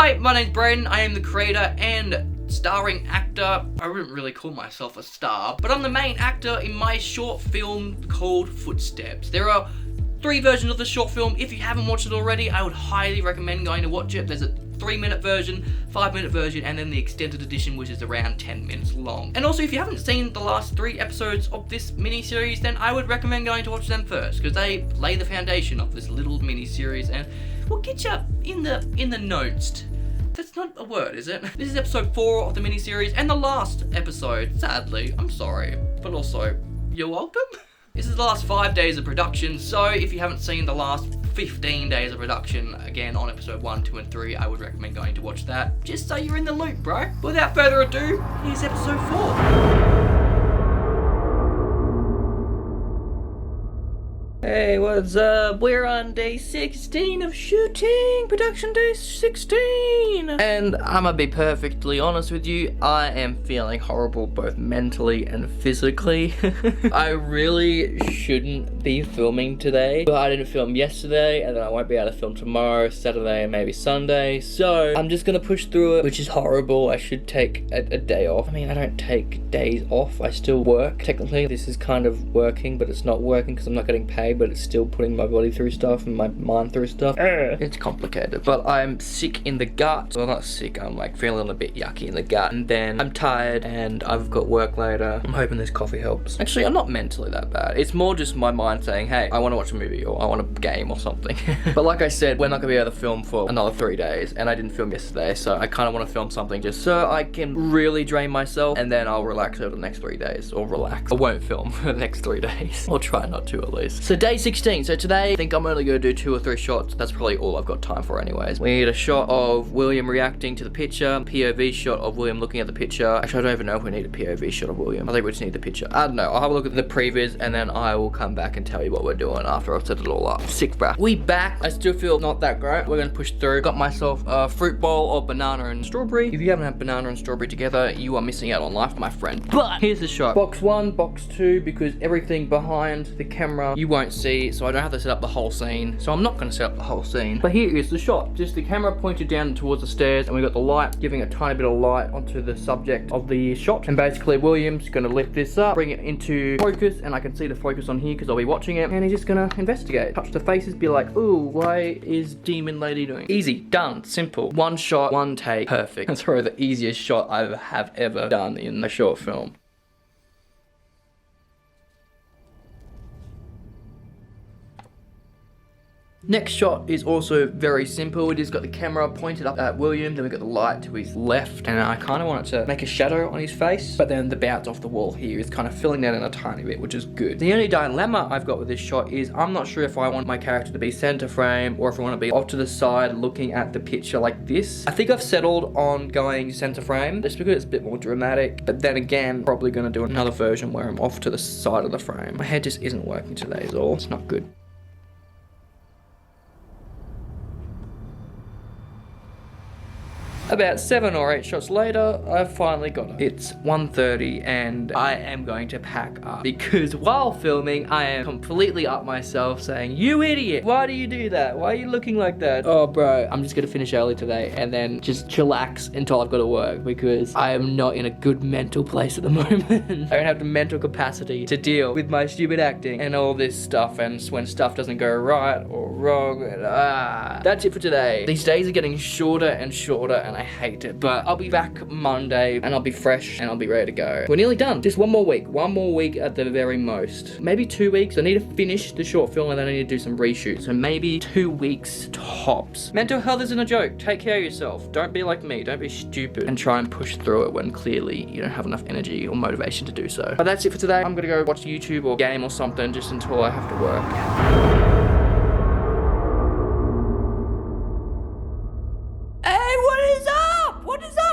Hi, my name's Braden. I am the creator and starring actor. I wouldn't really call myself a star, but I'm the main actor in my short film called Footsteps. There are 3 versions of the short film. If you haven't watched it already, I would highly recommend going to watch it. There's a 3-minute version, 5-minute version, and then the extended edition, which is around 10 minutes long. And also, if you haven't seen the last 3 episodes of this mini-series, then I would recommend going to watch them first, because they lay the foundation of this little mini-series and will get you in the notes. That's not a word, is it? This is episode 4 of the mini-series, and the last episode, sadly. I'm sorry, but also, you're welcome. This is the last 5 days of production, so if you haven't seen the last 15 days of production, again on episode 1, 2, and 3, I would recommend going to watch that, just so you're in the loop, bro. Without further ado, here's episode 4. Hey, what's up? We're on day 16 of shooting, production day 16. And I'm gonna be perfectly honest with you, I am feeling horrible both mentally and physically. I really shouldn't be filming today, but I didn't film yesterday, and then I won't be able to film tomorrow, Saturday, and maybe Sunday. So I'm just gonna push through it, which is horrible. I should take a day off. I mean, I don't take days off, I still work. Technically, this is kind of working, but it's not working because I'm not getting paid, but it's still putting my body through stuff and my mind through stuff. It's complicated, but I'm sick in the gut. Well, not sick, I'm like feeling a bit yucky in the gut, and then I'm tired and I've got work later. I'm hoping this coffee helps. Actually, I'm not mentally that bad. It's more just my mind saying, hey, I want to watch a movie or I want a game or something. But like I said, we're not gonna be able to film for another 3 days, and I didn't film yesterday, so I kind of want to film something just so I can really drain myself, and then I'll relax over the next 3 days, or relax. I won't film for the next 3 days. I'll try not to, at least. So day 16. So today, I think I'm only going to do 2 or 3 shots. That's probably all I've got time for anyways. We need a shot of William reacting to the picture, POV shot of William looking at the picture. Actually, I don't even know if we need a POV shot of William. I think we just need the picture. I don't know. I'll have a look at the previs, and then I will come back and tell you what we're doing after I've set it all up. Sick, bruh. We back. I still feel not that great. We're going to push through. Got myself a fruit bowl of banana and strawberry. If you haven't had banana and strawberry together, you are missing out on life, my friend. But here's the shot. Box 1, box 2, because everything behind the camera you won't see, so I don't have to set up the whole scene. So I'm not going to set up the whole scene. But here is the shot. Just the camera pointed down towards the stairs, and we got the light giving a tiny bit of light onto the subject of the shot. And basically William's going to lift this up, bring it into focus, and I can see the focus on here because I'll be watching it, and he's just going to investigate. Touch the faces, be like, ooh, why is Demon Lady doing? Easy, done, simple. 1 shot, 1 take, perfect. That's probably the easiest shot I have ever done in a short film. Next shot is also very simple. It just got the camera pointed up at William, then we got the light to his left, and I kind of want it to make a shadow on his face, but then the bounce off the wall here is kind of filling that in a tiny bit, which is good. The only dilemma I've got with this shot is I'm not sure if I want my character to be center frame or if I want to be off to the side looking at the picture like this. I think I've settled on going center frame just because it's a bit more dramatic, but then again, probably going to do another version where I'm off to the side of the frame. My head just isn't working today is all. It's not good. About 7 or 8 shots later, I've finally got it. It's 1:30 and I am going to pack up because while filming, I am completely up myself saying, you idiot, why do you do that? Why are you looking like that? Oh bro, I'm just gonna finish early today and then just chillax until I've got to work because I am not in a good mental place at the moment. I don't have the mental capacity to deal with my stupid acting and all this stuff, and when stuff doesn't go right or wrong, and, That's it for today. These days are getting shorter and shorter and I hate it, but I'll be back Monday and I'll be fresh and I'll be ready to go. We're nearly done. Just one more week at the very most. Maybe 2 weeks. I need to finish the short film and then I need to do some reshoots. So maybe 2 weeks tops. Mental health isn't a joke. Take care of yourself. Don't be like me. Don't be stupid and try and push through it when clearly you don't have enough energy or motivation to do so. But that's it for today. I'm gonna go watch YouTube or game or something just until I have to work.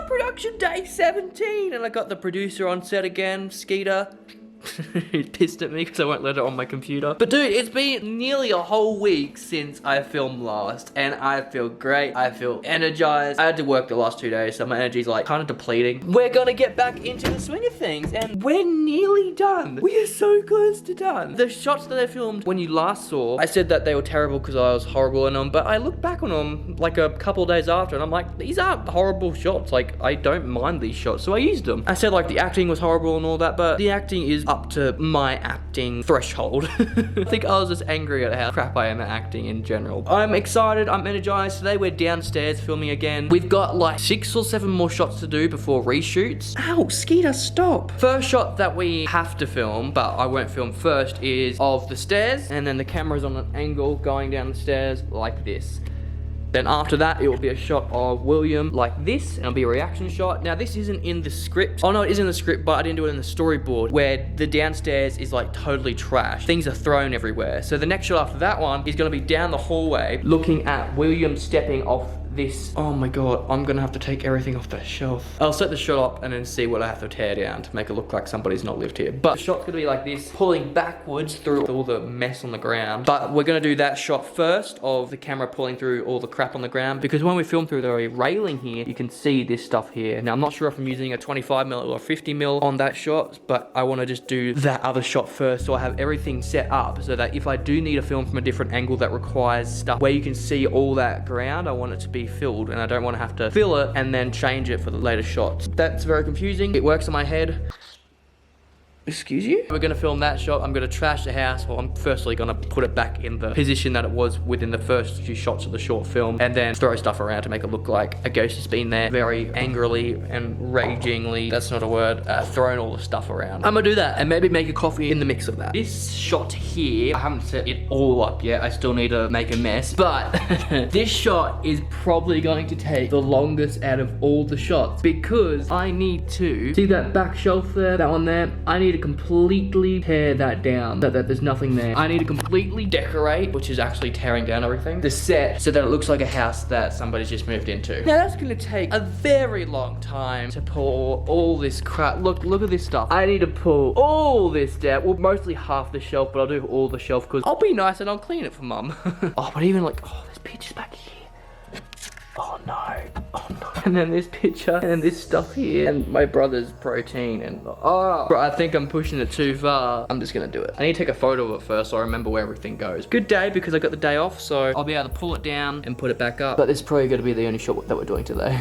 Production day 17, and I got the producer on set again, Skeeter. He's pissed at me because I won't let it on my computer. But dude, it's been nearly a whole week since I filmed last, and I feel great. I feel energized. I had to work the last 2 days, so my energy's like kind of depleting. We're gonna get back into the swing of things, and we're nearly done. We are so close to done. The shots that I filmed when you last saw, I said that they were terrible because I was horrible in them, but I look back on them like a couple days after, and I'm like, these aren't horrible shots. Like, I don't mind these shots, so I used them. I said like the acting was horrible and all that, but the acting is up to my acting threshold. I think I was just angry at how crap I am at acting in general. I'm excited, I'm energized. Today we're downstairs filming again. We've got like 6 or 7 more shots to do before reshoots. Ow, Skeeter, stop. First shot that we have to film, but I won't film first, is of the stairs, and then the camera's on an angle going down the stairs like this. Then after that, it will be a shot of William like this, and it'll be a reaction shot. Now, this isn't in the script. Oh no, it is in the script, but I didn't do it in the storyboard, where the downstairs is like totally trash. Things are thrown everywhere. So the next shot after that one is gonna be down the hallway, looking at William stepping off this. Oh my god, I'm gonna have to take everything off that shelf. I'll set the shot up and then see what I have to tear down to make it look like somebody's not lived here. But the shot's gonna be like this, pulling backwards through all the mess on the ground. But we're gonna do that shot first of the camera pulling through all the crap on the ground, because when we film through the railing here, you can see this stuff here. Now, I'm not sure if I'm using a 25mm or 50mm on that shot, but I wanna just do that other shot first, so I have everything set up so that if I do need to film from a different angle that requires stuff where you can see all that ground, I want it to be filled, and I don't want to have to fill it and then change it for the later shots. That's very confusing. It works in my head. Excuse you? We're gonna film that shot. I'm gonna trash the house. Well, I'm firstly gonna put it back in the position that it was within the first few shots of the short film, and then throw stuff around to make it look like a ghost has been there very angrily and ragingly, that's not a word, throwing all the stuff around. I'm gonna do that and maybe make a coffee in the mix of that. This shot here, I haven't set it all up yet. I still need to make a mess, but this shot is probably going to take the longest out of all the shots, because I need to see that back shelf there, that one there. I need to completely tear that down so that there's nothing there. I need to completely decorate, which is actually tearing down everything, the set, so that it looks like a house that somebody's just moved into. Now that's gonna take a very long time to pull all this crap. Look at this stuff. I need to pull all this down. Well, mostly half the shelf, but I'll do all the shelf because I'll be nice and I'll clean it for mum. Oh, but even like, oh, there's pictures back here. Oh no, oh no. And then this picture, and then this stuff here, and my brother's protein, and oh, bro, I think I'm pushing it too far. I'm just gonna do it. I need to take a photo of it first so I remember where everything goes. Good day, because I got the day off, so I'll be able to pull it down and put it back up. But this is probably gonna be the only shot that we're doing today.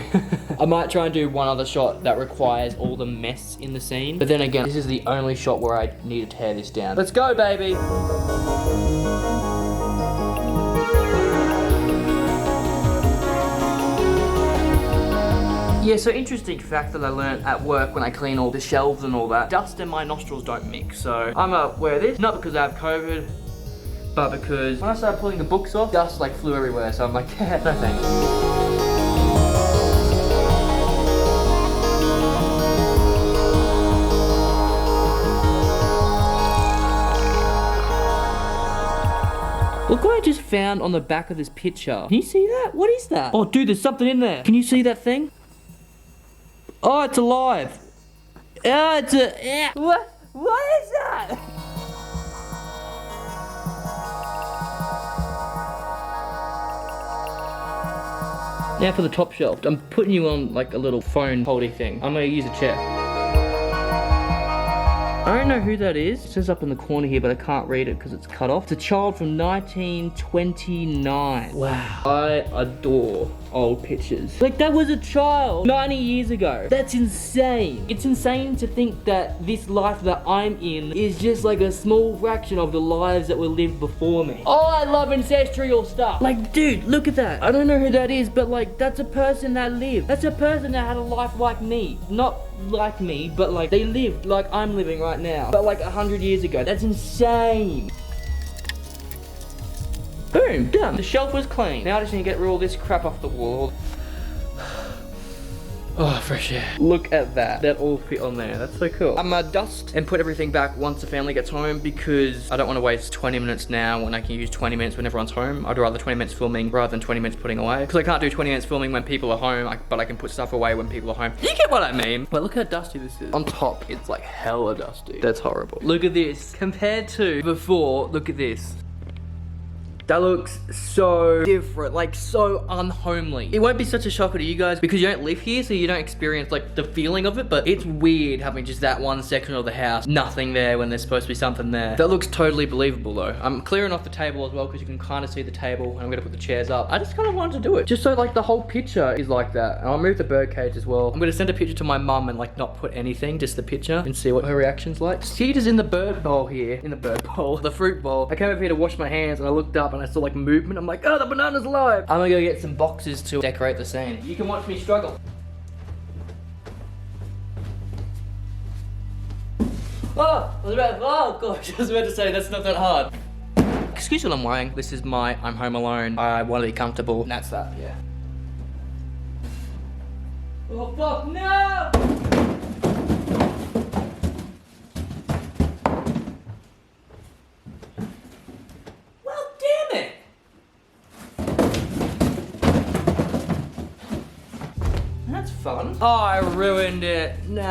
I might try and do one other shot that requires all the mess in the scene. But then again, this is the only shot where I need to tear this down. Let's go, baby. Yeah, so interesting fact that I learned at work when I clean all the shelves and all that. Dust and my nostrils don't mix, so I'm gonna wear this. Not because I have COVID, but because when I started pulling the books off, dust like flew everywhere, so I'm like, yeah, no thanks. Look what I just found on the back of this picture. Can you see that? What is that? Oh, dude, there's something in there. Can you see that thing? Oh, it's alive. Oh, it's a... What is that? Now for the top shelf. I'm putting you on like a little phone holdy thing. I'm gonna use a chair. I don't know who that is. It says up in the corner here, but I can't read it because it's cut off. It's a child from 1929. Wow. I adore old pictures. Like, that was a child 90 years ago. That's insane. It's insane to think that this life that I'm in is just like a small fraction of the lives that were lived before me. Oh, I love ancestral stuff. Like, dude, look at that. I don't know who that is, but like, that's a person that lived. That's a person that had a life like me. Not like me, but like, they lived like I'm living right now, but like 100 years ago. That's insane. Boom, done. The shelf was clean. Now I just need to get all this crap off the wall. Oh, fresh air. Look at that. That all fit on there. That's so cool. I'm gonna dust and put everything back once the family gets home because I don't want to waste 20 minutes now when I can use 20 minutes when everyone's home. I'd rather 20 minutes filming rather than 20 minutes putting away. Because I can't do 20 minutes filming when people are home, but I can put stuff away when people are home. You get what I mean? But look how dusty this is. On top, it's like hella dusty. That's horrible. Look at this. Compared to before, look at this. That looks so different, like so unhomely. It won't be such a shocker to you guys because you don't live here, so you don't experience like the feeling of it, but it's weird having just that one section of the house, nothing there when there's supposed to be something there. That looks totally believable though. I'm clearing off the table as well because you can kind of see the table, and I'm gonna put the chairs up. I just kind of wanted to do it, just so like the whole picture is like that. And I'll move the bird cage as well. I'm gonna send a picture to my mum and like not put anything, just the picture, and see what her reaction's like. Skeeter's in the bird bowl here, the fruit bowl. I came over here to wash my hands and I looked up and I saw like movement. I'm like, oh, the banana's alive. I'm gonna go get some boxes to decorate the scene. You can watch me struggle. Oh gosh, I was about to say that's not that hard. Excuse what I'm wearing. This is my I'm home alone. I want to be comfortable. And that's that, yeah. Oh fuck, no! Fun. Oh, I ruined it. Nah.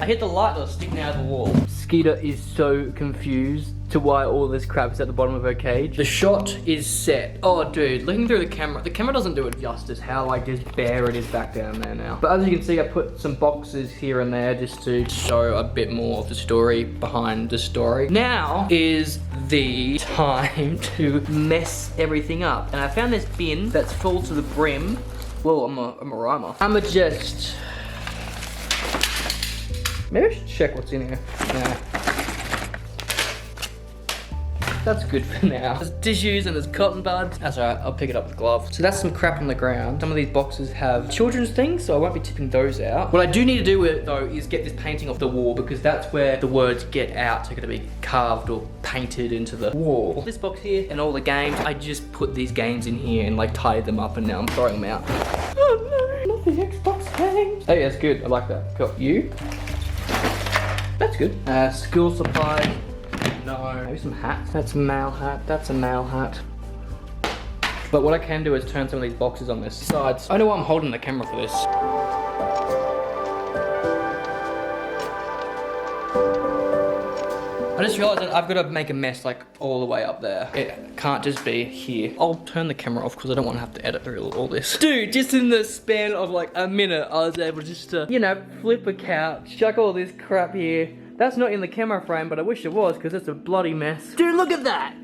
I hit the light that was sticking out of the wall. Skeeter is so confused to why all this crap is at the bottom of her cage. The shot is set. Oh, dude, looking through the camera doesn't do it justice how like just bare it is back down there now. But as you can see, I put some boxes here and there just to show a bit more of the story behind the story. Now is the time to mess everything up. And I found this bin that's full to the brim. Well, I'm a rhymer. I'ma just... Maybe I should check what's in here. Nah. That's good for now. There's tissues and there's cotton buds. That's alright, I'll pick it up with gloves. So that's some crap on the ground. Some of these boxes have children's things, so I won't be tipping those out. What I do need to do with it though is get this painting off the wall because that's where the words get out are gonna be carved or painted into the wall. This box here and all the games, I just put these games in here and like tied them up and now I'm throwing them out. Oh no, not the Xbox games. Hey, that's good, I like that. Cool, you? That's good. School supplies. No. Maybe some hats. That's a male hat. That's a male hat. But what I can do is turn some of these boxes on their sides. I know why I'm holding the camera for this. I just realized that I've got to make a mess like all the way up there. It can't just be here. I'll turn the camera off because I don't want to have to edit through all this. Dude, just in the span of like a minute, I was able just to, you know, flip a couch, chuck all this crap here. That's not in the camera frame, but I wish it was because it's a bloody mess. Dude, look at that.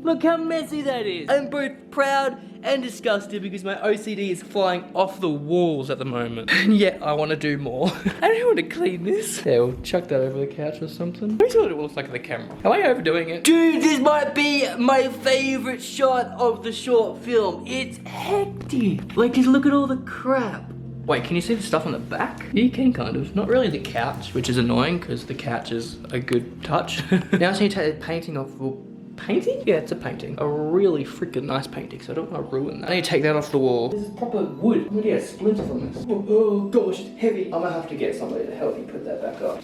Look how messy that is. I'm both proud and disgusted because my OCD is flying off the walls at the moment. And yet I want to do more. I don't want to clean this. Yeah, we'll chuck that over the couch or something. Let me see what it looks like on the camera. Am I overdoing it? Dude, this might be my favorite shot of the short film. It's hectic. Like, just look at all the crap. Wait, can you see the stuff on the back? Yeah, you can kind of. Not really the couch, which is annoying because the couch is a good touch. Now I just need to take the painting off. Well, painting? Yeah, it's a painting. A really freaking nice painting, so I don't want to ruin that. I need to take that off the wall. This is proper wood. I'm gonna get a splinter from this. Oh gosh, it's heavy. I'm gonna have to get somebody to help me put that back up.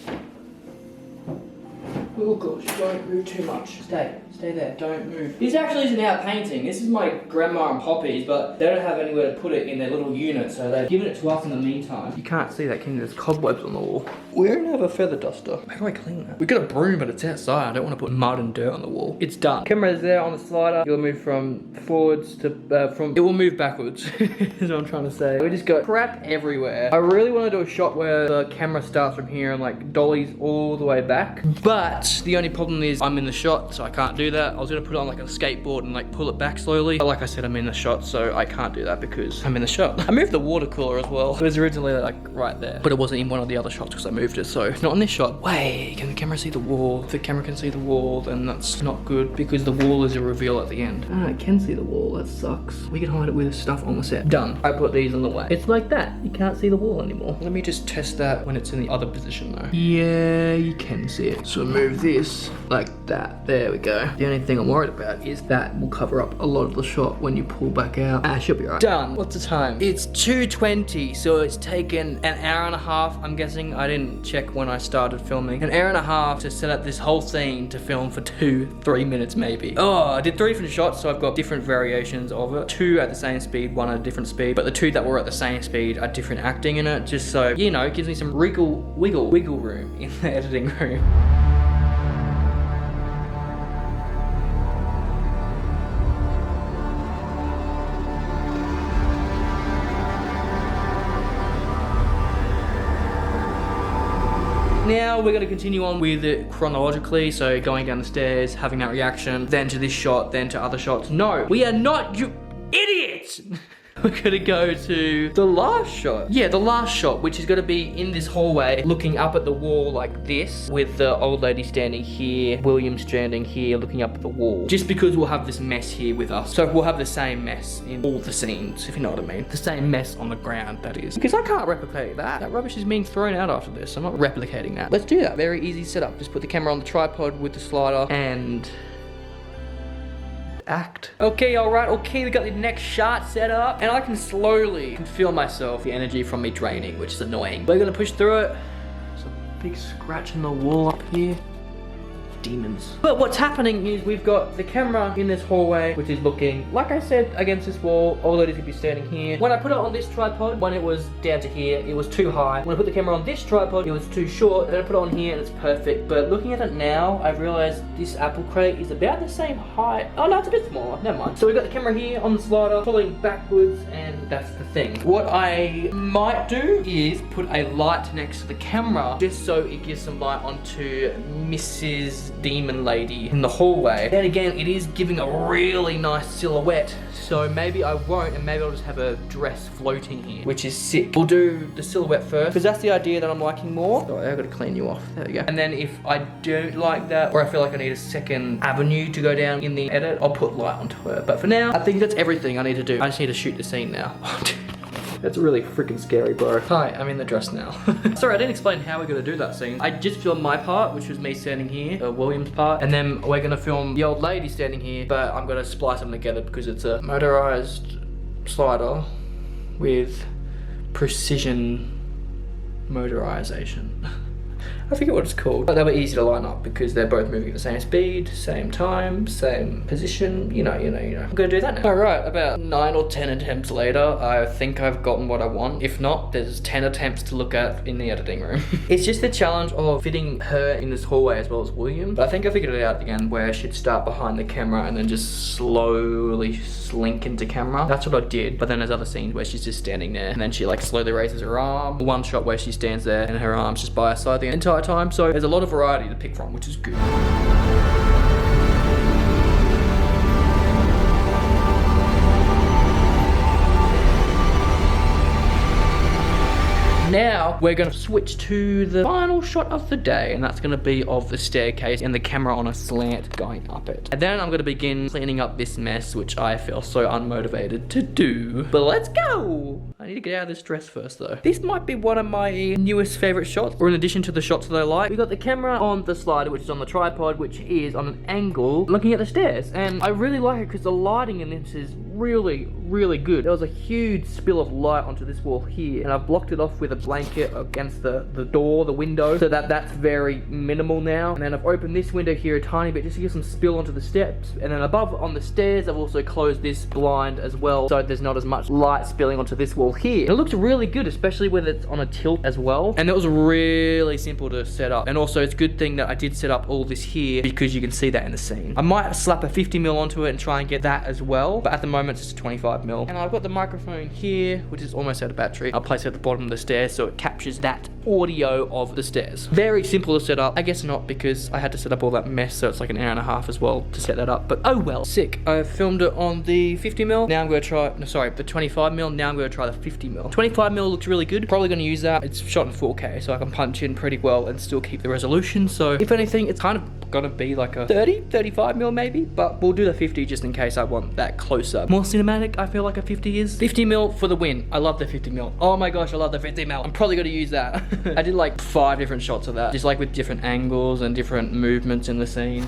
Oh gosh, don't move too much. Stay there, don't move. This actually isn't our painting. This is my grandma and Poppy's, but they don't have anywhere to put it in their little unit, so they've given it to us in the meantime. You can't see that, can you? There's cobwebs on the wall. We don't have a feather duster. How do I clean that? We got a broom, but it's outside. I don't want to put mud and dirt on the wall. It's done. Camera's there on the slider. It'll move from forwards to, it will move backwards, is what I'm trying to say. We just got crap everywhere. I really want to do a shot where the camera starts from here and like dollies all the way back, but the only problem is I'm in the shot, so I can't do that. I was gonna put it on like a skateboard and like pull it back slowly, but like I said, I'm in the shot, so I can't do that because I'm in the shot. I moved the water cooler as well. It was originally like right there, but it wasn't in one of the other shots because I moved it, so it's not in this shot. Wait, can the camera see the wall? If the camera can see the wall, then that's not good because the wall is a reveal at the end. Ah, it can see the wall, that sucks. We can hide it with stuff on the set. Done. I put these in the way. It's like that. You can't see the wall anymore. Let me just test that when it's in the other position though. Yeah, you can see it. So move move this like that. There we go. The only thing I'm worried about is that will cover up a lot of the shot when you pull back out. Should be right. Done. What's the time? It's 2:20, so it's taken an hour and a half. I'm guessing, I didn't check when I started filming. An hour and a half to set up this whole scene to film for 2-3 minutes maybe. Oh, I did 3 different shots, so I've got different variations of it. 2 at the same speed, 1 at a different speed, but the 2 that were at the same speed are different acting in it, just so, you know, it gives me some wiggle room in the editing room. Now we're going to continue on with it chronologically, so going down the stairs, having that reaction, then to this shot, then to other shots. No, we are not, you idiots! We're gonna go to the last shot. Yeah, the last shot, which is gonna be in this hallway, looking up at the wall like this, with the old lady standing here, William standing here, looking up at the wall. Just because we'll have this mess here with us. So we'll have the same mess in all the scenes, if you know what I mean. The same mess on the ground, that is. Because I can't replicate that. That rubbish is being thrown out after this. I'm not replicating that. Let's do that. Very easy setup. Just put the camera on the tripod with the slider and act. Okay, alright, okay, we got the next shot set up, and I can slowly feel myself, the energy from me draining, which is annoying. We're gonna push through it. There's a big scratch in the wall up here. Demons. But what's happening is we've got the camera in this hallway, which is looking, like I said, against this wall. All ladies could be standing here. When I put it on this tripod, when it was down to here, it was too high. When I put the camera on this tripod, it was too short. Then I put it on here and it's perfect. But looking at it now, I've realized this apple crate is about the same height. Oh no, it's a bit smaller. Never mind. So we've got the camera here on the slider, pulling backwards, and that's the thing. What I might do is put a light next to the camera, just so it gives some light onto Mrs. Demon Lady in the hallway. Then again, it is giving a really nice silhouette, so maybe I won't, and maybe I'll just have a dress floating here, which is sick. We'll do the silhouette first, because that's the idea that I'm liking more. Sorry, I've got to clean you off. There we go. And then if I don't like that, or I feel like I need a second avenue to go down in the edit, I'll put light onto her. But for now, I think that's everything I need to do. I just need to shoot the scene now. That's really freaking scary, bro. Hi, I'm in the dress now. Sorry, I didn't explain how we're gonna do that scene. I just filmed my part, which was me standing here, William's part, and then we're gonna film the old lady standing here, but I'm gonna splice them together because it's a motorized slider with precision motorization. I forget what it's called, but they were easy to line up because they're both moving at the same speed, same time, same position, you know. I'm gonna do that now. Alright, about 9 or 10 attempts later, I think I've gotten what I want. If not, there's 10 attempts to look at in the editing room. It's just the challenge of fitting her in this hallway as well as William, but I think I figured it out again, where she'd start behind the camera and then just slowly slink into camera. That's what I did, but then there's other scenes where she's just standing there, and then she like slowly raises her arm. One shot where she stands there and her arm's just by her side the entire time, so there's a lot of variety to pick from, which is good. Now we're gonna switch to the final shot of the day, and that's gonna be of the staircase and the camera on a slant going up it. And then I'm gonna begin cleaning up this mess, which I feel so unmotivated to do. But let's go! I need to get out of this dress first though. This might be one of my newest favorite shots, or in addition to the shots that I like. We got the camera on the slider, which is on the tripod, which is on an angle looking at the stairs. And I really like it because the lighting in this is really good. There was a huge spill of light onto this wall here, and I've blocked it off with a blanket against the door, the window, so that's very minimal now. And then I've opened this window here a tiny bit just to get some spill onto the steps. And then above on the stairs, I've also closed this blind as well, so there's not as much light spilling onto this wall here. And it looks really good, especially when it's on a tilt as well. And it was really simple to set up. And also it's a good thing that I did set up all this here, because you can see that in the scene. I might slap a 50mm onto it and try and get that as well, but at the moment it's 25mm. And I've got the microphone here, which is almost out of battery. I'll place it at the bottom of the stairs so it captures that audio of the stairs. Very simple to set up. I guess not, because I had to set up all that mess, so it's like an hour and a half as well to set that up, but oh well. Sick. I've filmed it on the 50mm. Now I'm going to try, no, sorry, the 25mm. Now I'm going to try the 50mm. 25mm looks really good. Probably gonna use that. It's shot in 4K, so I can punch in pretty well and still keep the resolution. So if anything, it's kind of gonna be like a 35mm maybe, but we'll do the 50 just in case I want that closer. More cinematic, I feel like a 50 is. 50mm for the win. I love the 50mm. Oh my gosh, I love the 50mm. I'm probably gonna use that. I did like 5 different shots of that, just like with different angles and different movements in the scene.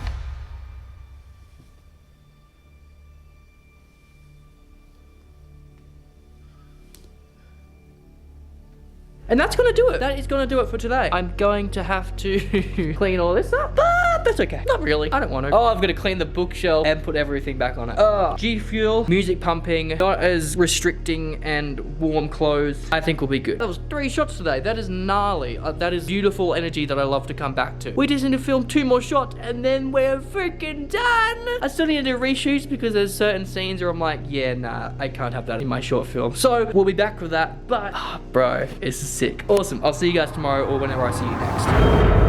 And that's gonna do it. That is gonna do it for today. I'm going to have to clean all this up, but that's okay. Not really. I don't want to. Oh, I've got to clean the bookshelf and put everything back on it. G Fuel, music pumping, not as restricting, and warm clothes. I think will be good. That was 3 shots today. That is gnarly. That is beautiful energy that I love to come back to. We just need to film 2 more shots and then we're freaking done. I still need to do reshoots because there's certain scenes where I'm like, yeah, nah, I can't have that in my short film. So we'll be back with that, but bro, it's sick. Awesome. I'll see you guys tomorrow or whenever I see you next.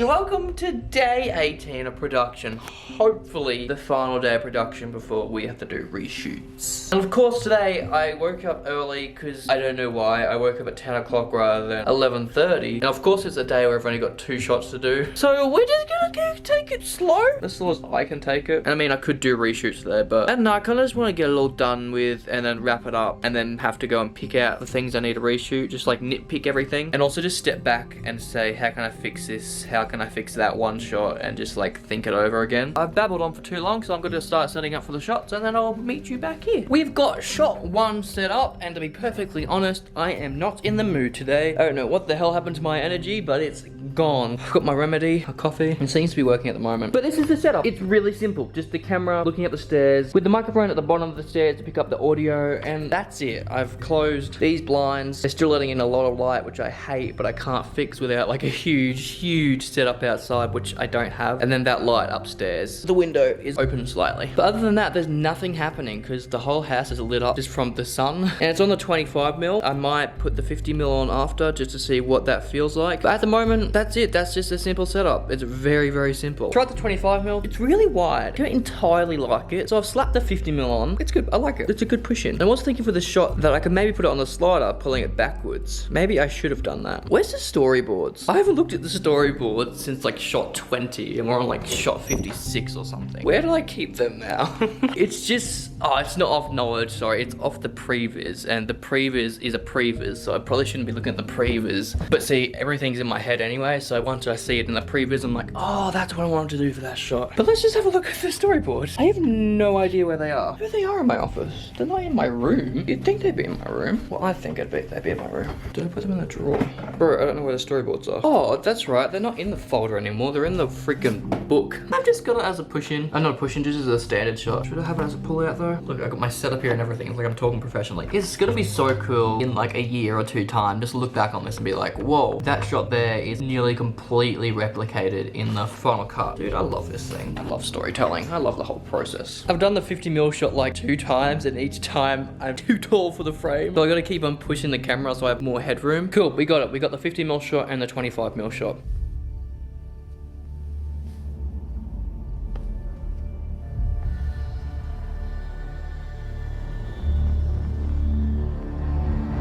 Welcome to day 18 of production. Hopefully the final day of production before we have to do reshoots. And of course today I woke up early because I don't know why. I woke up at 10 o'clock rather than 11:30. And of course it's a day where I've only got 2 shots to do. So we're just gonna take it slow. As slow as I can take it. And I mean I could do reshoots today, but I don't know, I kinda just want to get it all done with and then wrap it up and then have to go and pick out the things I need to reshoot. Just like nitpick everything. And also just step back and say, how can I fix this? How can I fix that one shot and just like think it over again. I've babbled on for too long, so I'm going to start setting up for the shots and then I'll meet you back here. We've got shot 1 set up, and to be perfectly honest, I am not in the mood today. I don't know what the hell happened to my energy, but it's gone. I've got my remedy, a coffee. It seems to be working at the moment. But this is the setup. It's really simple. Just the camera looking up the stairs with the microphone at the bottom of the stairs to pick up the audio, and that's it. I've closed these blinds. They're still letting in a lot of light, which I hate, but I can't fix without like a huge setup outside, which I don't have. And then that light upstairs. The window is open slightly. But other than that, there's nothing happening because the whole house is lit up just from the sun. And it's on the 25mm. I might put the 50mm on after just to see what that feels like. But at the moment, that's it. That's just a simple setup. It's very simple. Tried the 25mm. It's really wide. I don't entirely like it. So I've slapped the 50mm on. It's good. I like it. It's a good push in. I was thinking for the shot that I could maybe put it on the slider, pulling it backwards. Maybe I should have done that. Where's the storyboards? I haven't looked at the storyboards since like shot 20 and we're on like shot 56 or something. Where did I keep them now? It's just, oh, it's not off knowledge, sorry. It's off the previs, and the previs is a previs, so I probably shouldn't be looking at the previs. But see, everything's in my head anyway, so once I see it in the previs, I'm like, oh, that's what I wanted to do for that shot. But let's just have a look at the storyboard. I have no idea where they are. Where they are in my office. They're not in my room. You'd think they'd be in my room. Well, I think they'd be in my room. Did I put them in the drawer? Bro, I don't know where the storyboards are. Oh, that's right. They're not in the folder anymore. They're in the freaking book. I've just got it as a push-in. I'm not a push-in, just as a standard shot. Should I have it as a pull-out though? Look, I got my setup here and everything. It's like I'm talking professionally. It's gonna be so cool in like a year or 2 time. Just look back on this and be like, whoa, that shot there is nearly completely replicated in the final cut. Dude, I love this thing. I love storytelling. I love the whole process. I've done the 50mm shot like 2 times, and each time I'm too tall for the frame. So I gotta keep on pushing the camera so I have more headroom. Cool, we got it. We got the 50mm shot and the 25mm shot.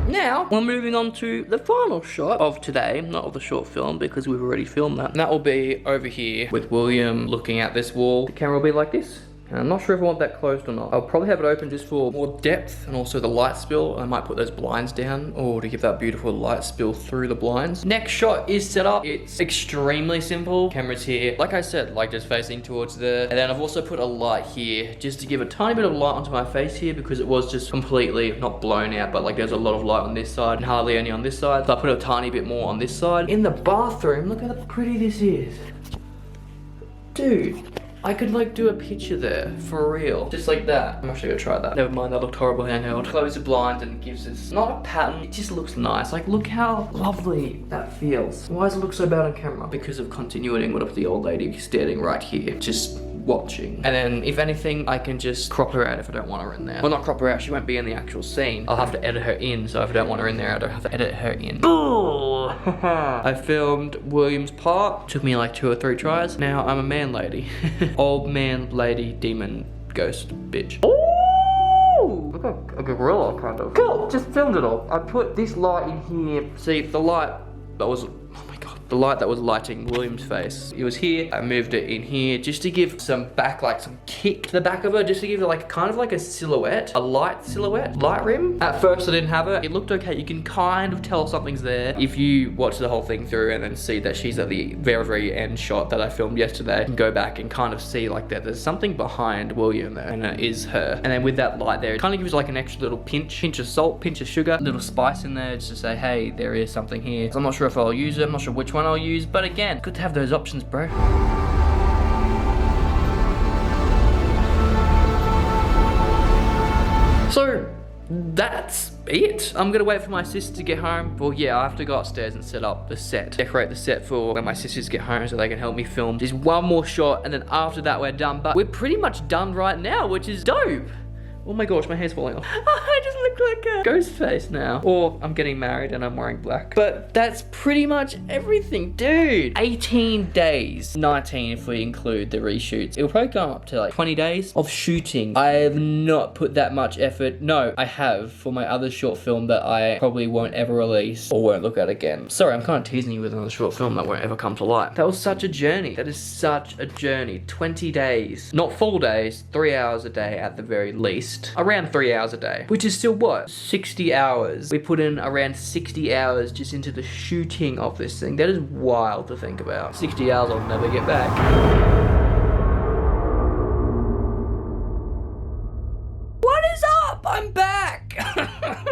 Now, we're moving on to the final shot of today, not of the short film because we've already filmed that. And that will be over here with William looking at this wall. The camera will be like this. And I'm not sure if I want that closed or not. I'll probably have it open just for more depth and also the light spill. I might put those blinds down to give that beautiful light spill through the blinds. Next shot is set up. It's extremely simple. Camera's here. Like I said, like just facing towards there. And then I've also put a light here just to give a tiny bit of light onto my face here because it was just completely not blown out, but like there's a lot of light on this side and hardly any on this side. So I put a tiny bit more on this side. In the bathroom, look how pretty this is. Dude. I could like do a picture there, for real. Just like that. I'm actually gonna try that. Never mind, that looked horrible handheld. Close the blind and it gives us, not a pattern, it just looks nice. Like look how lovely that feels. Why does it look so bad on camera? Because of continuing what if the old lady standing right here, just watching. And then if anything, I can just crop her out if I don't want her in there. Well, not crop her out, she won't be in the actual scene. I'll have to edit her in, so if I don't want her in there, I don't have to edit her in. I filmed William's part. Took me like 2 or 3 tries. Now I'm a man lady. Old man lady demon ghost bitch. Oh, look like a gorilla, kind of. Cool, just filmed it all. I put this light in here. See, the light that was, oh my god, the light that was lighting William's face. It was here, I moved it in here just to give some backlight, some kick to the back of her, just to give it like kind of like a silhouette, a light silhouette, light rim. At first I didn't have it. It looked okay. You can kind of tell something's there if you watch the whole thing through and then see that she's at the very, very end shot that I filmed yesterday. You can go back and kind of see like that there's something behind William there, and it is her. And then with that light there, it kind of gives like an extra little pinch of salt, pinch of sugar, little spice in there just to say, hey, there is something here. So I'm not sure if I'll use it. I'm not sure which one I'll use, but again, good to have those options, bro. So that's it. I'm gonna wait for my sister to get home. Well, yeah, I have to go upstairs and set up the set, decorate the set for when my sisters get home so they can help me film. Just one more shot, and then after that we're done. But we're pretty much done right now, which is dope. Oh my gosh, my hair's falling off. I just look like a ghost face now. Or I'm getting married and I'm wearing black. But that's pretty much everything, dude. 18 days, 19 if we include the reshoots. It'll probably come up to like 20 days of shooting. I have not put that much effort. No, I have for my other short film that I probably won't ever release or won't look at again. Sorry, I'm kind of teasing you with another short film that won't ever come to light. That was such a journey. That is such a journey. 20 days. Not full days, 3 hours a day at the very least. Around 3 hours a day, which is still what? 60 hours. We put in around 60 hours just into the shooting of this thing. That is wild to think about. 60 hours I'll never get back. What is up? I'm back!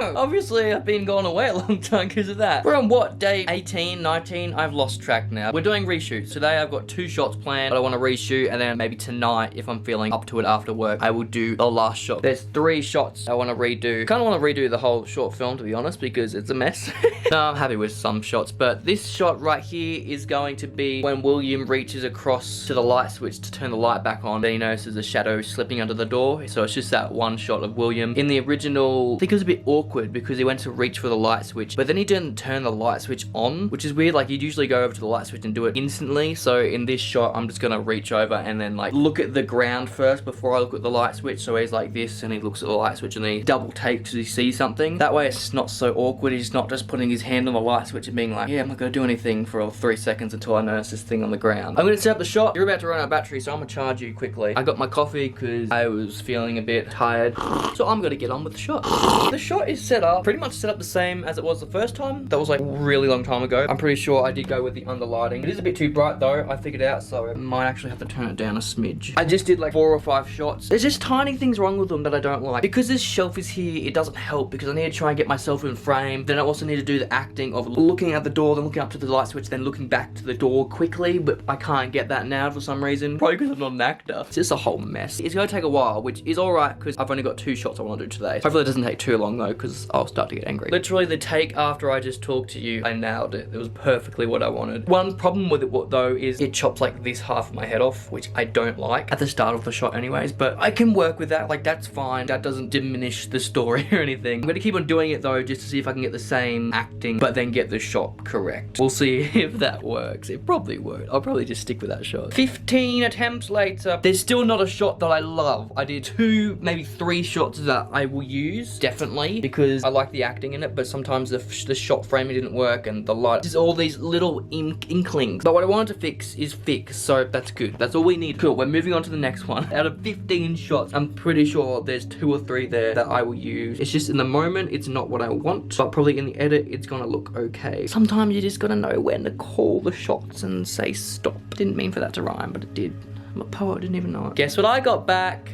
Obviously, I've been gone away a long time because of that. We're on what, day 18, 19? I've lost track now. We're doing reshoots. Today, I've got 2 shots planned that I want to reshoot, and then maybe tonight, if I'm feeling up to it after work, I will do the last shot. There's 3 shots I want to redo. Kind of want to redo the whole short film, to be honest, because it's a mess. No, I'm happy with some shots, but this shot right here is going to be when William reaches across to the light switch to turn the light back on. Then he notices a shadow slipping under the door, so it's just that one shot of William. In the original, I think it was a bit awkward because he went to reach for the light switch, but then he didn't turn the light switch on, which is weird. Like, you'd usually go over to the light switch and do it instantly. So in this shot, I'm just gonna reach over and then like look at the ground first before I look at the light switch. So he's like this and he looks at the light switch and then he double takes to see something. That way it's not so awkward. He's not just putting his hand on the light switch and being like, yeah, I'm not gonna do anything for 3 seconds until I notice this thing on the ground. I'm gonna set up the shot. You're about to run out of battery, so I'm gonna charge you quickly. I got my coffee because I was feeling a bit tired. So I'm gonna get on with the shot. The shot is set up, pretty much set up the same as it was the first time. That was like a really long time ago. I'm pretty sure I did go with the underlighting. It is a bit too bright though, I figured out, so I might actually have to turn it down a smidge. I just did like 4 or 5 shots. There's just tiny things wrong with them that I don't like. Because this shelf is here, it doesn't help because I need to try and get myself in frame. Then I also need to do the acting of looking at the door, then looking up to the light switch, then looking back to the door quickly, but I can't get that now for some reason. Probably because I'm not an actor. It's just a whole mess. It's gonna take a while, which is alright because I've only got 2 shots I want to do today. Hopefully it doesn't take too long though, because I'll start to get angry. Literally the take after I just talked to you, I nailed it. It was perfectly what I wanted. One problem with it though is it chops like this half of my head off, which I don't like at the start of the shot anyways, but I can work with that. Like, that's fine. That doesn't diminish the story or anything. I'm gonna keep on doing it though, just to see if I can get the same acting, but then get the shot correct. We'll see if that works. It probably won't. I'll probably just stick with that shot. 15 attempts later, there's still not a shot that I love. I did 2, maybe 3 shots that I will use, definitely, because I like the acting in it, but sometimes the shot framing didn't work and the light, just all these little inklings. But what I wanted to fix is fixed, so that's good. That's all we need. Cool, we're moving on to the next one. Out of 15 shots, I'm pretty sure there's 2 or 3 there that I will use. It's just in the moment, it's not what I want, but probably in the edit, it's gonna look okay. Sometimes you just gotta know when to call the shots and say stop. Didn't mean for that to rhyme, but it did. I'm a poet, I didn't even know it. Guess what I got back?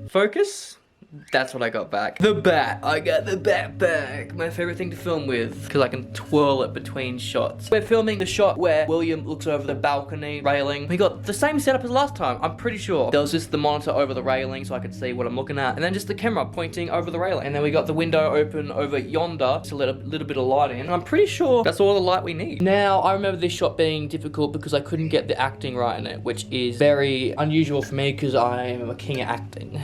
Focus? That's what I got back. The bat. I got the bat back. My favorite thing to film with, because I can twirl it between shots. We're filming the shot where William looks over the balcony railing. We got the same setup as last time, I'm pretty sure. There was just the monitor over the railing so I could see what I'm looking at, and then just the camera pointing over the railing. And then we got the window open over yonder to let a little bit of light in. And I'm pretty sure that's all the light we need. Now, I remember this shot being difficult because I couldn't get the acting right in it, which is very unusual for me because I am a king at acting.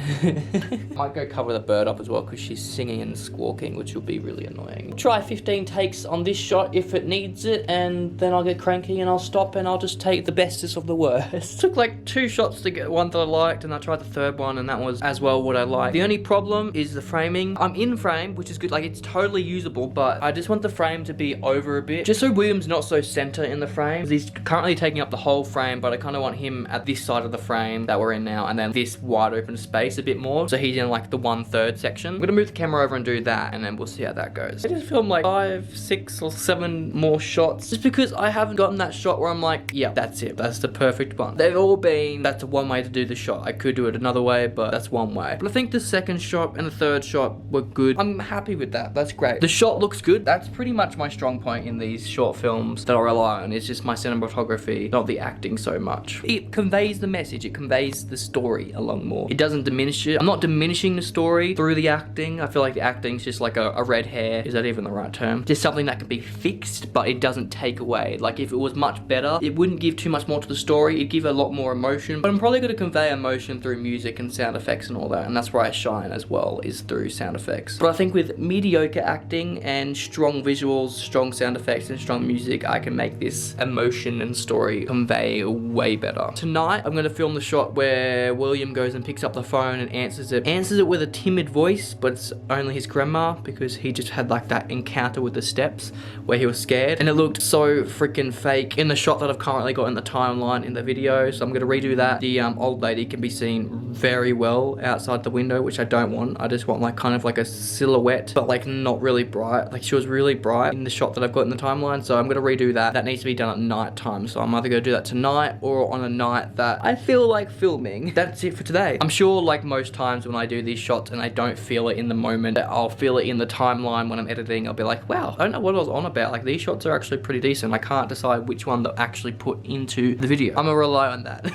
My go cover the bird up as well because she's singing and squawking, which will be really annoying. Try 15 takes on this shot if it needs it, and then I'll get cranky and I'll stop and I'll just take the bestest of the worst. Took like 2 shots to get one that I liked, and I tried the third one and that was as well what I liked. The only problem is the framing. I'm in frame, which is good, like it's totally usable, but I just want the frame to be over a bit, just so William's not so center in the frame. He's currently taking up the whole frame, but I kind of want him at this side of the frame that we're in now, and then this wide open space a bit more, so he's in like the 1/3 section. I'm gonna move the camera over and do that, and then we'll see how that goes. I just filmed like 5, 6 or 7 more shots, just because I haven't gotten that shot where I'm like, yeah, that's it, that's the perfect one. They've all been, that's one way to do the shot. I could do it another way, but that's one way. But I think the second shot and the third shot were good. I'm happy with that. That's great. The shot looks good. That's pretty much my strong point in these short films that I rely on. It's just my cinematography, not the acting so much. It conveys the message. It conveys the story along more. It doesn't diminish it. I'm not diminishing the story through the acting. I feel like the acting's just like a red hair. Is that even the right term? Just something that can be fixed, but it doesn't take away. Like if it was much better, it wouldn't give too much more to the story. It'd give a lot more emotion, but I'm probably going to convey emotion through music and sound effects and all that, and that's where I shine as well, is through sound effects. But I think with mediocre acting and strong visuals, strong sound effects and strong music, I can make this emotion and story convey way better. Tonight, I'm going to film the shot where William goes and picks up the phone and answers it. Answers it with a timid voice, but it's only his grandma, because he just had like that encounter with the steps where he was scared, and it looked so freaking fake in the shot that I've currently got in the timeline in the video, so I'm going to redo that. The old lady can be seen very well outside the window, which I don't want. I just want like kind of like a silhouette, but like not really bright. Like she was really bright in the shot that I've got in the timeline, so I'm going to redo that. That needs to be done at night time, so I'm either going to do that tonight or on a night that I feel like filming. That's it for today. I'm sure like most times when I do these shots and I don't feel it in the moment, I'll feel it in the timeline when I'm editing. I'll be like, wow, I don't know what I was on about. Like these shots are actually pretty decent. I can't decide which one to actually put into the video. I'm gonna rely on that.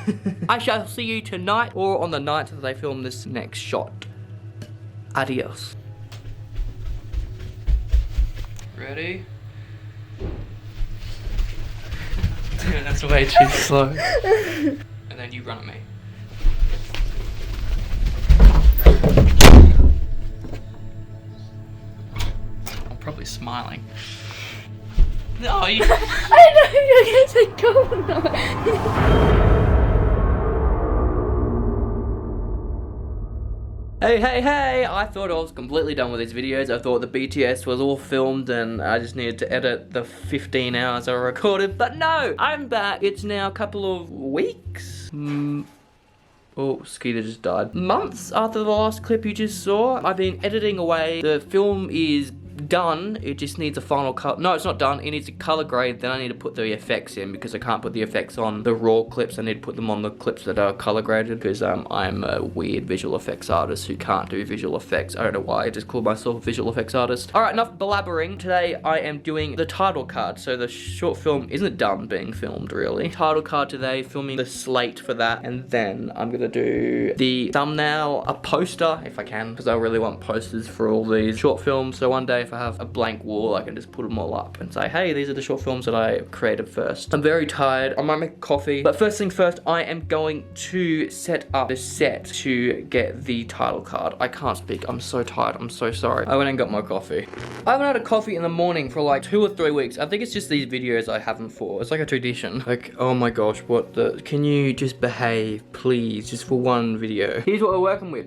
I shall see you tonight or on the night that I film this next shot. Adios. Ready? Dude, that's way too slow. And then you run at me. I'm probably smiling. No, you... I know you're gonna say go or not. Hey, I thought I was completely done with these videos. I thought the BTS was all filmed and I just needed to edit the 15 hours I recorded, but no, I'm back. It's now a couple of weeks. Oh, Skeeter just died. Months after the last clip you just saw. I've been editing away. The film is done. It just needs a final cut. No, it's not done. It needs a color grade. Then I need to put the effects in because I can't put the effects on the raw clips. I need to put them on the clips that are color graded because I'm a weird visual effects artist who can't do visual effects. I don't know why I just called myself a visual effects artist. Alright, enough blabbering. Today I am doing the title card. So the short film isn't done being filmed really. Title card today, filming the slate for that, and then I'm gonna do the thumbnail, a poster if I can, because I really want posters for all these short films. So one day if I have a blank wall, I can just put them all up and say, hey, these are the short films that I created first. I'm very tired. I might make coffee, but first things first, I am going to set up the set to get the title card. I can't speak. I'm so tired. I'm so sorry. I went and got my coffee. I haven't had a coffee in the morning for like 2 or 3 weeks. I think it's just these videos I haven't for. It's like a tradition. Like, oh my gosh, what the... Can you just behave, please, just for one video? Here's what we're working with.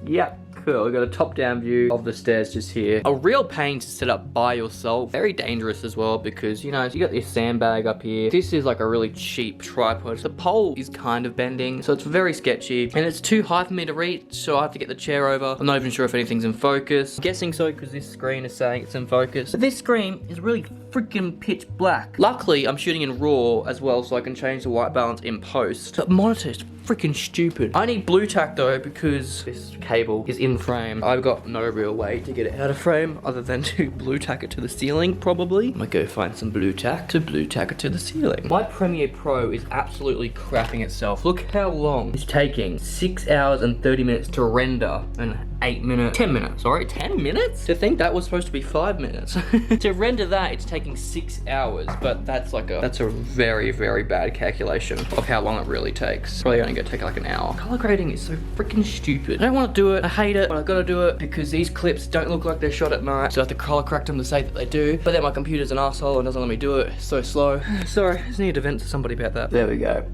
Yep. Cool, we got a top-down view of the stairs just here. A real pain to set up by yourself. Very dangerous as well because, you know, you got this sandbag up here. This is like a really cheap tripod. The pole is kind of bending, so it's very sketchy. And it's too high for me to reach, so I have to get the chair over. I'm not even sure if anything's in focus. I'm guessing so because this screen is saying it's in focus. But this screen is really freaking pitch black. Luckily, I'm shooting in RAW as well, so I can change the white balance in post. The monitor is freaking stupid. I need blue tack though because this cable is in frame. I've got no real way to get it out of frame other than to blue tack it to the ceiling probably. I'm gonna go find some blue tack to blue tack it to the ceiling. My Premiere Pro is absolutely crapping itself. Look how long it's taking. 6 hours and 30 minutes to render and 10 minutes, sorry, 10 minutes? To think that was supposed to be 5 minutes. To render that, it's taking 6 hours, but that's a very, very bad calculation of how long it really takes. Probably only gonna take like an hour. Color grading is so freaking stupid. I don't want to do it, I hate it, but I gotta do it because these clips don't look like they're shot at night, so I have to color correct them to say that they do, but then my computer's an asshole and doesn't let me do it. It's so slow. Sorry, I just need to vent to somebody about that. There we go.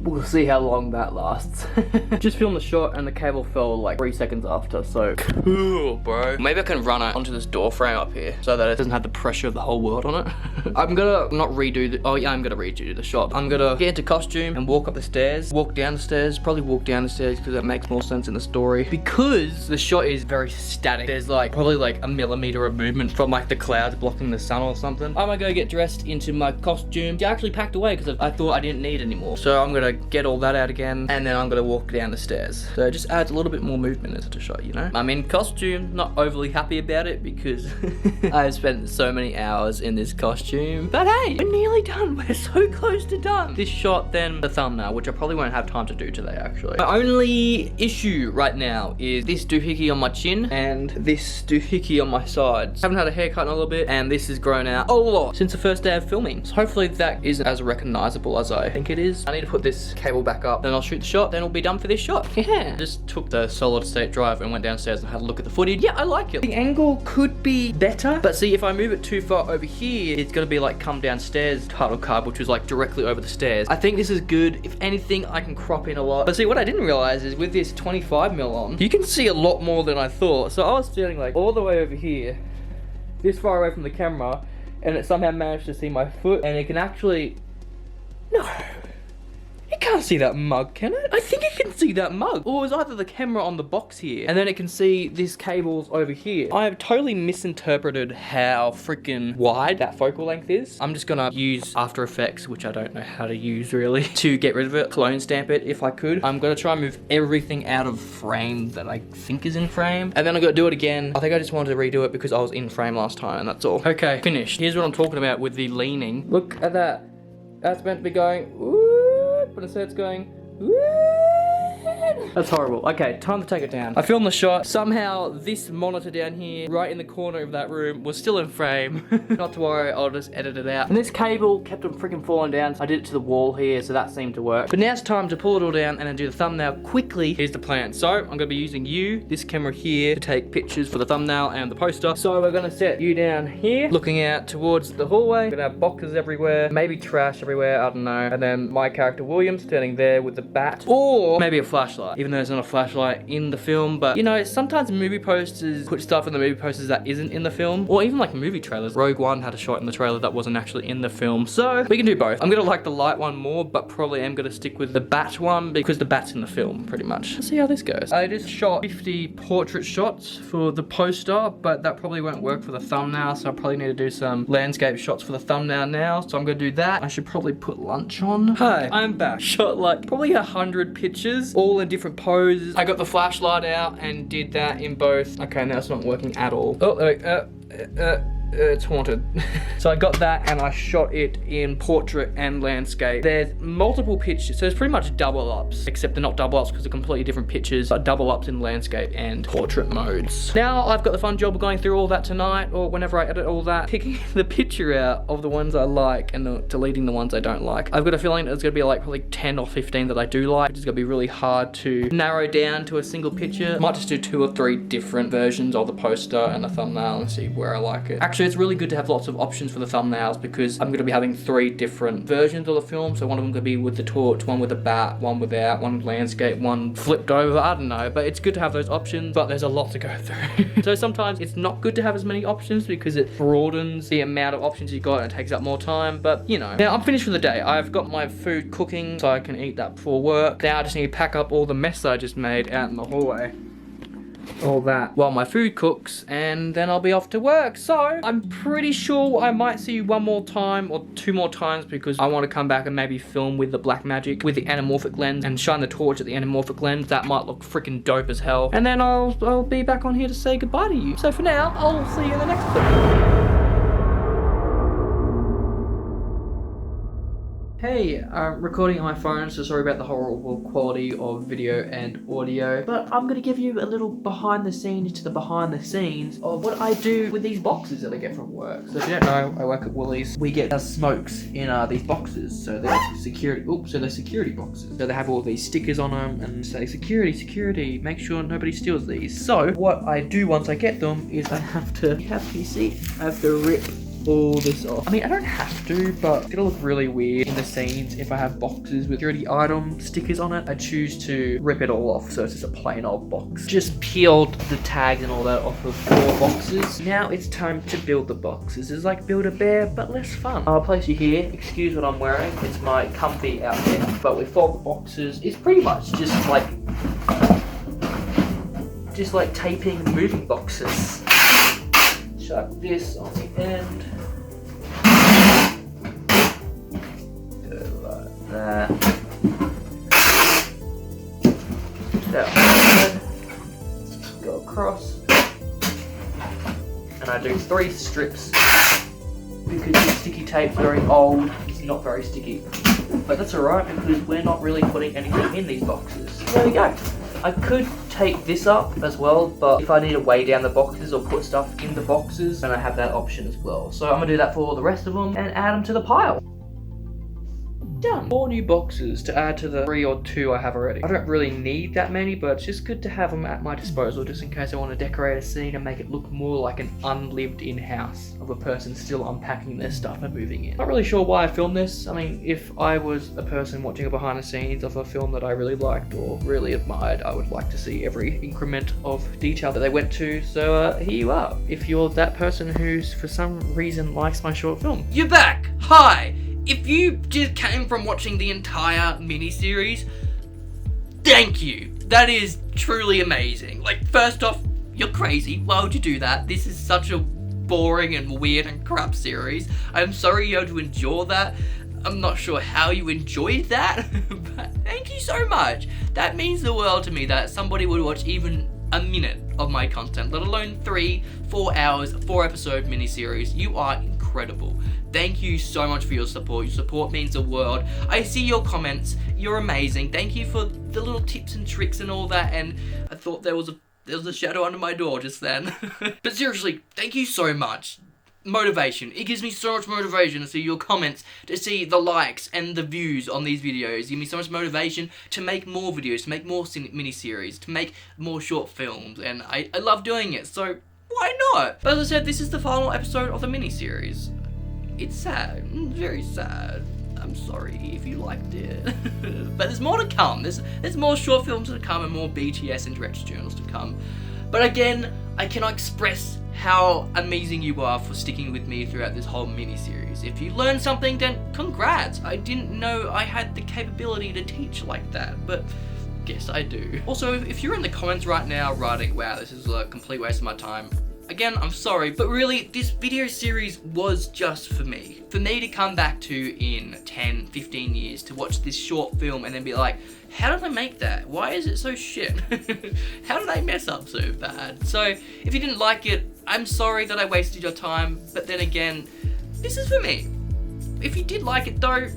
We'll see how long that lasts. Just filmed the shot and the cable fell like 3 seconds after, so cool, bro. Maybe I can run it onto this door frame up here so that it doesn't have the pressure of the whole world on it. I'm gonna not redo the, oh yeah, I'm gonna redo the shot. I'm gonna get into costume and walk up the stairs, walk down the stairs, probably walk down the stairs because that makes more sense in the story. Because the shot is very static. There's like, probably like a millimeter of movement from like the clouds blocking the sun or something. I'm gonna go get dressed into my costume. I actually packed away because I thought I didn't need anymore. So I'm gonna get all that out again and then I'm gonna walk down the stairs. So it just adds a little bit more movement into the shot, you know? I'm in costume, not overly happy about it because I've spent so many hours in this costume. But hey, we're nearly done. We're so close to done. This shot, then the thumbnail, which I probably won't have time to do today actually. My only issue right now is this doohickey on my chin and this doohickey on my sides. Haven't had a haircut in a little bit and this has grown out a lot since the first day of filming. So hopefully that isn't as recognizable as I think it is. I need to put this cable back up, then I'll shoot the shot, then it'll be done for this shot. Yeah. Just took the solid state drive and went downstairs and had a look at the footage. Yeah, I like it. The angle could be better, but see, if I move it too far over here, it's gonna be like come downstairs title card, which was like directly over the stairs. I think this is good. If anything, I can crop in a lot. But see, what I didn't realize is with this 25mm on, you can see a lot more than I thought. So I was standing like all the way over here, this far away from the camera, and it somehow managed to see my foot, and it can actually, no. It can't see that mug, can it? I think it can see that mug. Or it was either the camera on the box here, and then it can see this cable's over here. I have totally misinterpreted how freaking wide that focal length is. I'm just gonna use After Effects, which I don't know how to use really, to get rid of it, clone stamp it if I could. I'm gonna try and move everything out of frame that I think is in frame, and then I'm gonna do it again. I think I just wanted to redo it because I was in frame last time, and that's all. Okay, finished. Here's what I'm talking about with the leaning. Look at that. That's meant to be going, ooh. But instead it's going, that's horrible. Okay, time to take it down. I filmed the shot. Somehow this monitor down here, right in the corner of that room, was still in frame. Not to worry, I'll just edit it out. And this cable kept on freaking falling down, so I did it to the wall here, so that seemed to work. But now it's time to pull it all down and then do the thumbnail quickly. Here's the plan. So I'm gonna be using this camera here, to take pictures for the thumbnail and the poster. So we're gonna set you down here, looking out towards the hallway. We're gonna have boxes everywhere, maybe trash everywhere, I don't know. And then my character William standing there with the bat, or maybe a flashlight, even though there's not a flashlight in the film. But you know, sometimes movie posters put stuff in the movie posters that isn't in the film, or even like movie trailers. Rogue One had a shot in the trailer that wasn't actually in the film, so we can do both. I'm gonna like the light one more, but probably am gonna stick with the bat one because the bat's in the film pretty much. Let's see how this goes. I just shot 50 portrait shots for the poster, but that probably won't work for the thumbnail, so I probably need to do some landscape shots for the thumbnail now, so I'm gonna do that. I should probably put lunch on. Hi, I'm back. Shot like probably 100 pictures, all in different poses. I got the flashlight out and did that in both. Okay, now it's not working at all. Oh, it's haunted. So I got that and I shot it in portrait and landscape. There's multiple pictures, so it's pretty much double ups, except they're not double ups because they're completely different pictures, but double ups in landscape and portrait modes. Now I've got the fun job of going through all that tonight, or whenever I edit all that, picking the picture out of the ones I like and deleting the ones I don't like. I've got a feeling it's gonna be like probably 10 or 15 that I do like, which is gonna be really hard to narrow down to a single picture. Might just do 2 or 3 different versions of the poster and the thumbnail and see where I like it. Actually, it's really good to have lots of options for the thumbnails because I'm going to be having 3 different versions of the film. So one of them could be with the torch, one with a bat, one without, one with landscape, one flipped over, I don't know. But it's good to have those options, but there's a lot to go through. So sometimes it's not good to have as many options because it broadens the amount of options you got and it takes up more time, but you know. Now I'm finished for the day. I've got my food cooking so I can eat that before work. Now I just need to pack up all the mess I just made out in the hallway. All that while my food cooks, and then I'll be off to work. So I'm pretty sure I might see you 1 more time or 2 more times because I want to come back and maybe film with the Blackmagic with the anamorphic lens and shine the torch at the anamorphic lens. That might look freaking dope as hell, and then I'll be back on here to say goodbye to you. So for now, I'll see you in the next clip. Hey, I'm recording on my phone, so sorry about the horrible quality of video and audio, but I'm gonna give you a little behind the scenes to the behind the scenes of what I do with these boxes that I get from work. So if you don't know, I work at Woolies. We get our smokes in these boxes, so they're security boxes. So they have all these stickers on them and say security, security, make sure nobody steals these. So what I do once I get them is I have to rip all this off. I mean, I don't have to, but it's gonna look really weird in the scenes if I have boxes with security item stickers on it. I choose to rip it all off, so it's just a plain old box. Just peeled the tags and all that off of 4 boxes. Now it's time to build the boxes. It's like Build-A-Bear, but less fun. I'll place you here. Excuse what I'm wearing. It's my comfy outfit. But we fold the boxes. It's pretty much just like taping moving boxes. Chuck this on the end. Go like that. That one. Go across. And I do 3 strips because the sticky tape's very old. It's not very sticky. But that's alright because we're not really putting anything in these boxes. There we go. I could take this up as well, but if I need to weigh down the boxes or put stuff in the boxes, then I have that option as well. So I'm gonna do that for the rest of them and add them to the pile. Done. 4 new boxes to add to the 3 or 2 I have already. I don't really need that many, but it's just good to have them at my disposal just in case I want to decorate a scene and make it look more like an unlived-in house of a person still unpacking their stuff and moving in. Not really sure why I filmed this. I mean, if I was a person watching a behind the scenes of a film that I really liked or really admired, I would like to see every increment of detail that they went to. So here you are. If you're that person who's for some reason likes my short film. You're back! Hi! If you just came from watching the entire miniseries, thank you. That is truly amazing. Like, first off, you're crazy. Why would you do that? This is such a boring and weird and crap series. I'm sorry you had to endure that. I'm not sure how you enjoyed that, but thank you so much. That means the world to me that somebody would watch even a minute of my content, let alone 3-4 hours, 4-episode miniseries. You are incredible. Thank you so much for your support. Your support means the world. I see your comments. You're amazing. Thank you for the little tips and tricks and all that. And I thought there was a shadow under my door just then. But seriously, thank you so much. Motivation. It gives me so much motivation to see your comments, to see the likes and the views on these videos. Give me so much motivation to make more videos, to make more mini-series, to make more short films. And I love doing it, so why not? But as I said, this is the final episode of the mini-series. It's sad, very sad. I'm sorry if you liked it. But there's more to come. There's more short films to come and more BTS and director's journals to come. But again, I cannot express how amazing you are for sticking with me throughout this whole mini-series. If you learned something, then congrats. I didn't know I had the capability to teach like that, but guess I do. Also, if you're in the comments right now writing, wow, this is a complete waste of my time, again, I'm sorry, but really, this video series was just for me. For me to come back to in 10, 15 years to watch this short film and then be like, how did I make that? Why is it so shit? How did I mess up so bad? So, if you didn't like it, I'm sorry that I wasted your time, but then again, this is for me. If you did like it though,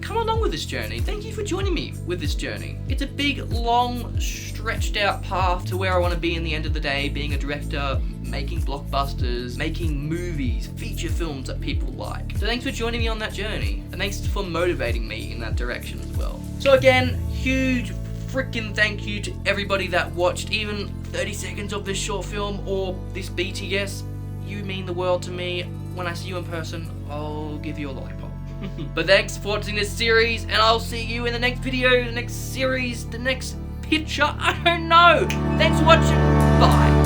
come along with this journey. Thank you for joining me with this journey. It's a big, long, stretched out path to where I want to be in the end of the day, being a director, making blockbusters, making movies, feature films that people like. So thanks for joining me on that journey, and thanks for motivating me in that direction as well. So again, huge freaking thank you to everybody that watched even 30 seconds of this short film or this BTS. You mean the world to me. When I see you in person, I'll give you a lollipop. But thanks for watching this series, and I'll see you in the next video, the next series, the next picture, I don't know. Thanks for watching, bye.